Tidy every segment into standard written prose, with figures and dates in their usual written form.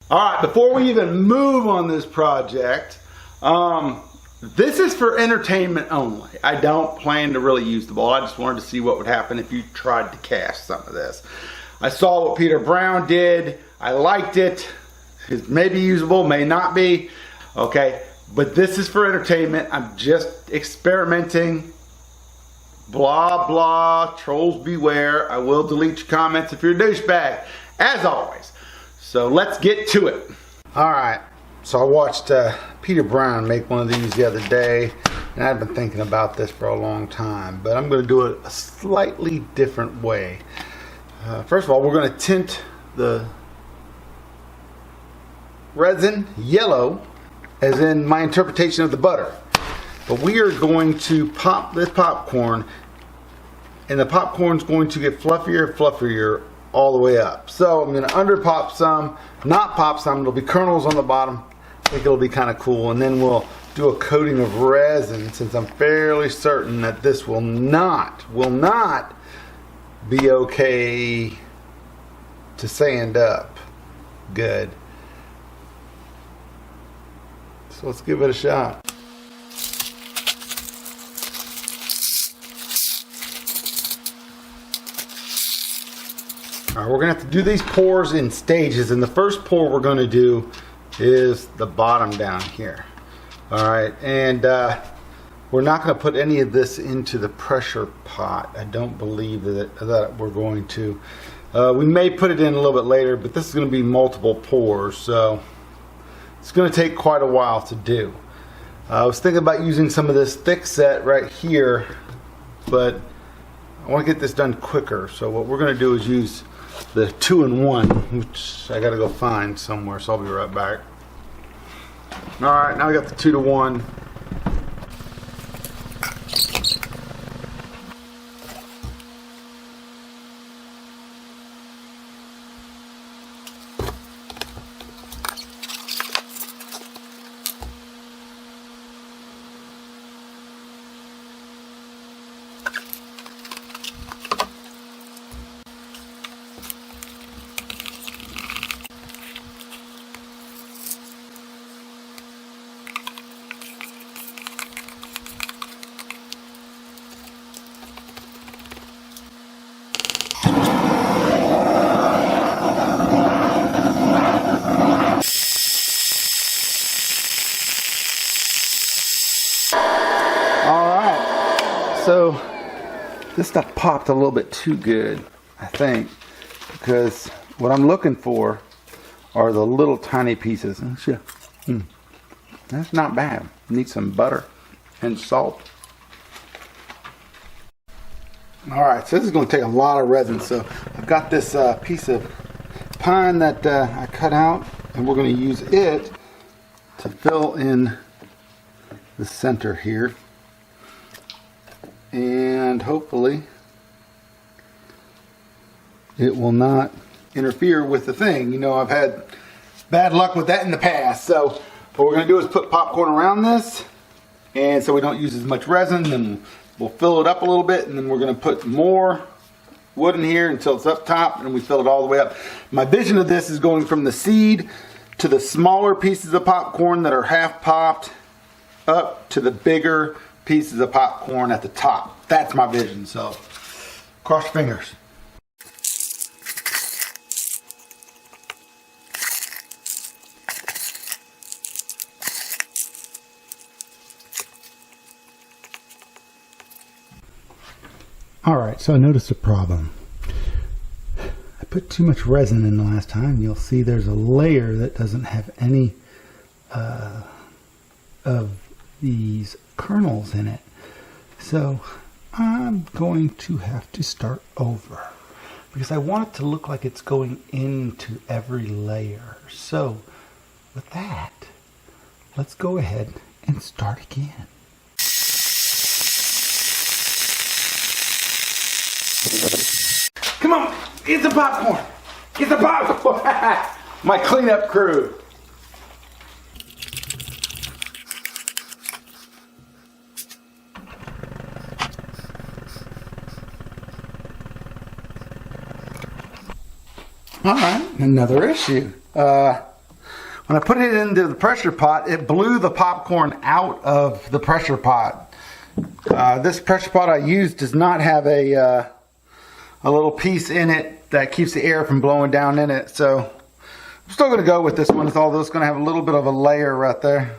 Alright, before we even move on this project, this is for entertainment only. I don't plan to really use the bowl. I just wanted to see what would happen if you tried to cast some of this. I saw what Peter Brown did. I liked it. It may be usable, may not be. Okay, but this is for entertainment. I'm just experimenting. Blah, blah. Trolls beware. I will delete your comments if you're a douchebag, as always. So let's get to it. Alright, so I watched Peter Brown make one of these the other day, and I've been thinking about this for a long time, but I'm going to do it a slightly different way. First of all, we're going to tint the resin yellow, as in my interpretation of the butter. But we are going to pop this popcorn, and the popcorn's going to get fluffier and fluffier all the way up. So I'm going to under pop some, not pop some. It'll be kernels on the bottom. I think it'll be kind of cool. And then we'll do a coating of resin, since I'm fairly certain that this will not be okay to sand up good. So let's give it a shot. Alright, we're going to have to do these pours in stages, and the first pour we're going to do is the bottom down here. Alright, and we're not going to put any of this into the pressure pot. I don't believe that we're going to. We may put it in a little bit later, but this is going to be multiple pours, so it's going to take quite a while to do. I was thinking about using some of this thick set right here, but I want to get this done quicker. So what we're going to do is use the 2-in-1, which I got to go find somewhere, so I'll be right back. Alright, now we got the 2-to-1. So this stuff popped a little bit too good, I think, because what I'm looking for are the little tiny pieces. That's not bad. Need some butter and salt. Alright, so this is going to take a lot of resin. So I've got this piece of pine that I cut out, and we're going to use it to fill in the center here. And hopefully it will not interfere with the thing. You know, I've had bad luck with that in the past. So what we're going to do is put popcorn around this, and so we don't use as much resin. Then we'll fill it up a little bit, and then we're going to put more wood in here until it's up top, and we fill it all the way up. My vision of this is going from the seed to the smaller pieces of popcorn that are half popped up to the bigger pieces of popcorn at the top. That's my vision, so cross your fingers. Alright, so I noticed a problem. I put too much resin in the last time. You'll see there's a layer that doesn't have any of these kernels in it. So I'm going to have to start over, because I want it to look like it's going into every layer. So with that, let's go ahead and start again. Come on, get the popcorn. Get the popcorn. My cleanup crew. Alright, another issue. When I put it into the pressure pot, it blew the popcorn out of the pressure pot. This pressure pot I used does not have a little piece in it that keeps the air from blowing down in it. So I'm still going to go with this one, although it's going to have a little bit of a layer right there.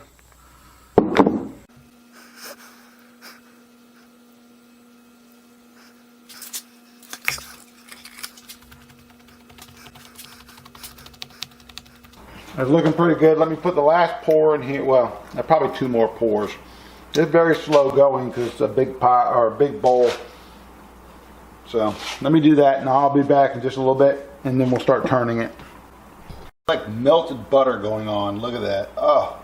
It's looking pretty good. Let me put the last pour in here. Well, probably 2 more pours. It's very slow going because it's a big pot or a big bowl. So let me do that, and I'll be back in just a little bit, and then we'll start turning it. Like melted butter going on. Look at that. Oh.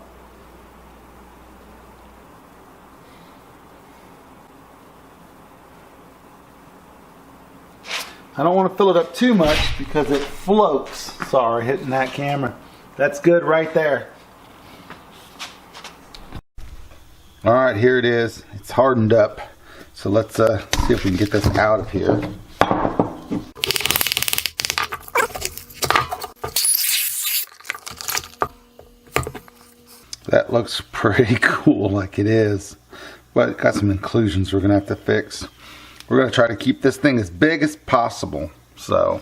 I don't want to fill it up too much because it floats. Sorry, hitting that camera. That's good right there. All right, here it is. It's hardened up. So let's see if we can get this out of here. That looks pretty cool like it is. But it's got some inclusions we're gonna have to fix. We're gonna try to keep this thing as big as possible. So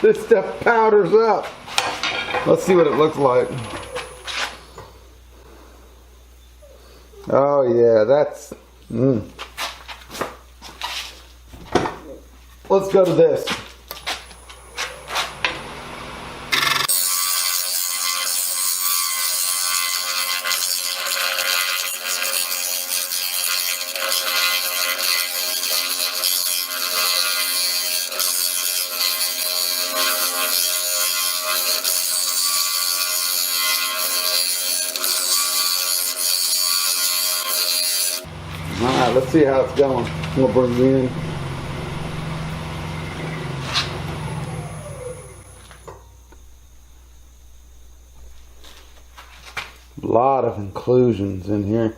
this stuff powders up. Let's see what it looks like. Oh yeah, that's... Let's go to this. Alright, let's see how it's going. We'll bring it in. A lot of inclusions in here.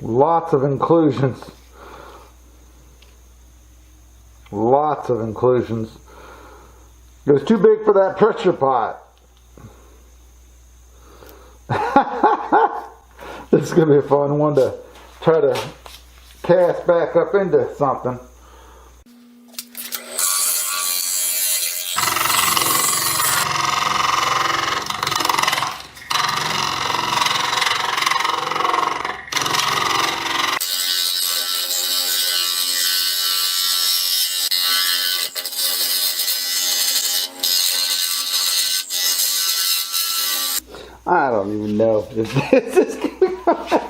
Lots of inclusions. Lots of inclusions. It was too big for that pressure pot. This is going to be a fun one to try to cast back up into something. I don't even know if this is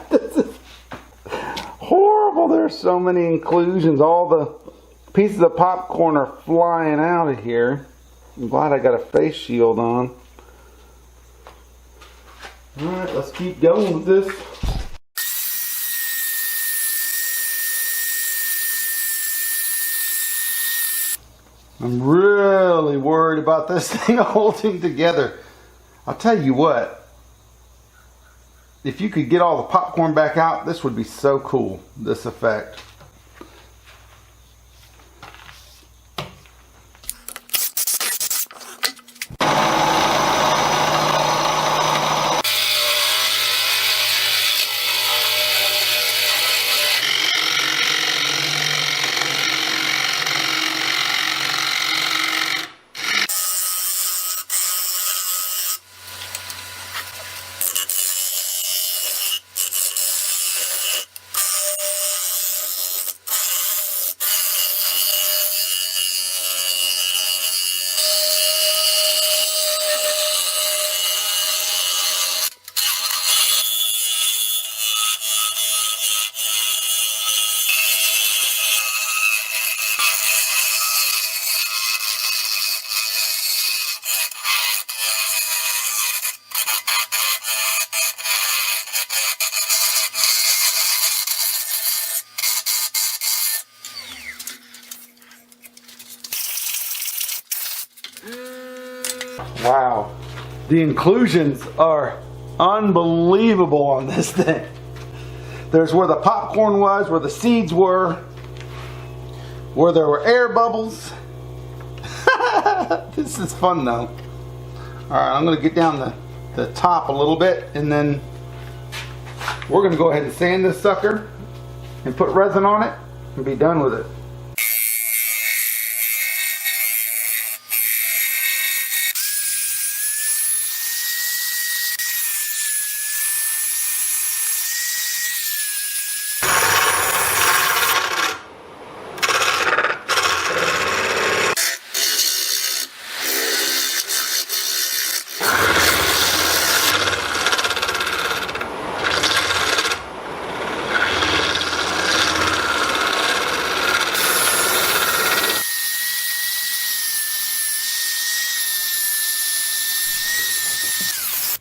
this is horrible. There's so many inclusions. All the pieces of popcorn are flying out of here. I'm glad I got a face shield on. Alright, let's keep going with this. I'm really worried about this thing holding together. I'll tell you what. If you could get all the popcorn back out, this would be so cool, this effect. Wow, the inclusions are unbelievable on this thing. There's where the popcorn was, where the seeds were, where there were air bubbles. This is fun though. Alright, I'm going to get down the top a little bit, and then we're going to go ahead and sand this sucker and put resin on it and be done with it.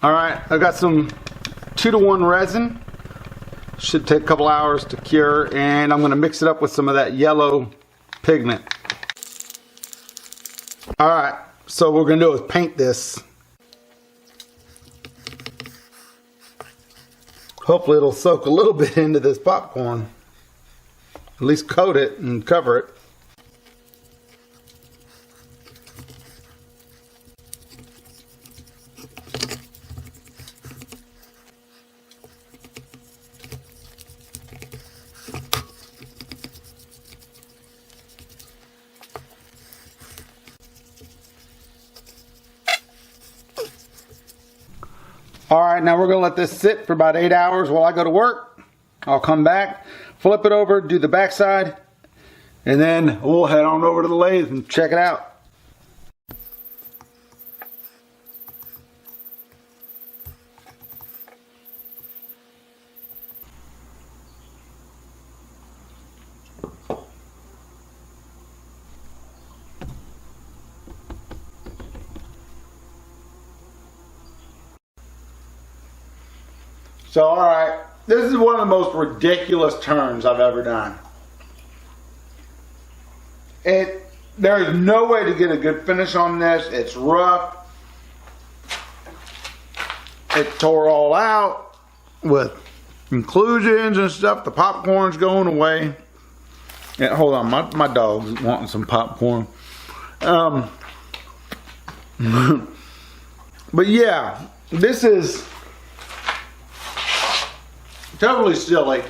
Alright, I've got some 2-to-1 resin. Should take a couple hours to cure, and I'm going to mix it up with some of that yellow pigment. Alright, so what we're going to do is paint this. Hopefully it'll soak a little bit into this popcorn. At least coat it and cover it. Alright, now we're going to let this sit for about 8 hours while I go to work. I'll come back, flip it over, do the back side, and then we'll head on over to the lathe and check it out. So, alright, this is one of the most ridiculous turns I've ever done. There's no way to get a good finish on this. It's rough. It tore all out with inclusions and stuff. The popcorn's going away. And hold on, my dog's wanting some popcorn. But yeah, this is totally silly.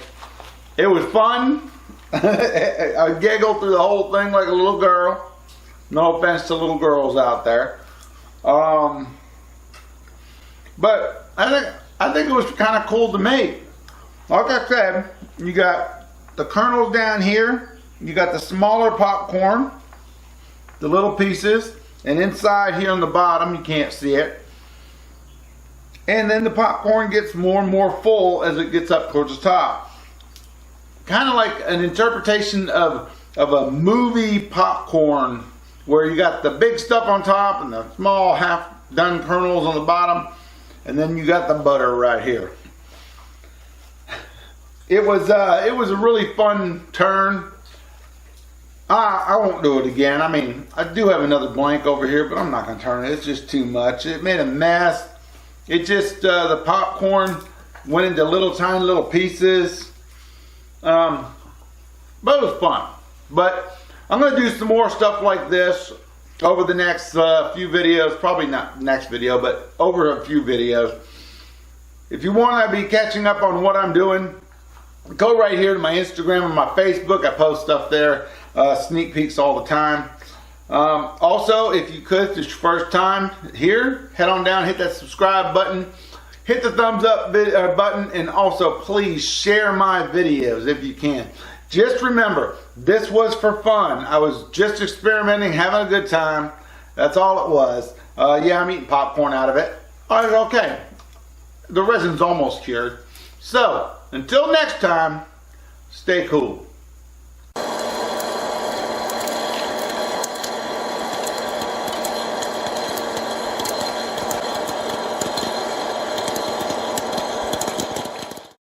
It was fun. I giggled through the whole thing like a little girl. No offense to little girls out there. But I think it was kind of cool to make. Like I said, you got the kernels down here. You got the smaller popcorn, the little pieces, and inside here on the bottom, you can't see it. And then the popcorn gets more and more full as it gets up towards the top. Kind of like an interpretation of a movie popcorn, where you got the big stuff on top and the small half done kernels on the bottom, and then you got the butter right here. It was a really fun turn. I won't do it again. I mean, I do have another blank over here, but I'm not going to turn it. It's just too much. It made a mess. It just, the popcorn went into little tiny little pieces. But it was fun. But I'm going to do some more stuff like this over the next few videos. Probably not next video, but over a few videos. If you want to be catching up on what I'm doing, go right here to my Instagram and my Facebook. I post stuff there, sneak peeks all the time. Also, if you could, if it's your first time here, head on down, hit that subscribe button, hit the thumbs up button, and also please share my videos if you can. Just remember, this was for fun. I was just experimenting, having a good time. That's all it was. Yeah, I'm eating popcorn out of it. Okay, the resin's almost cured. So, until next time, stay cool.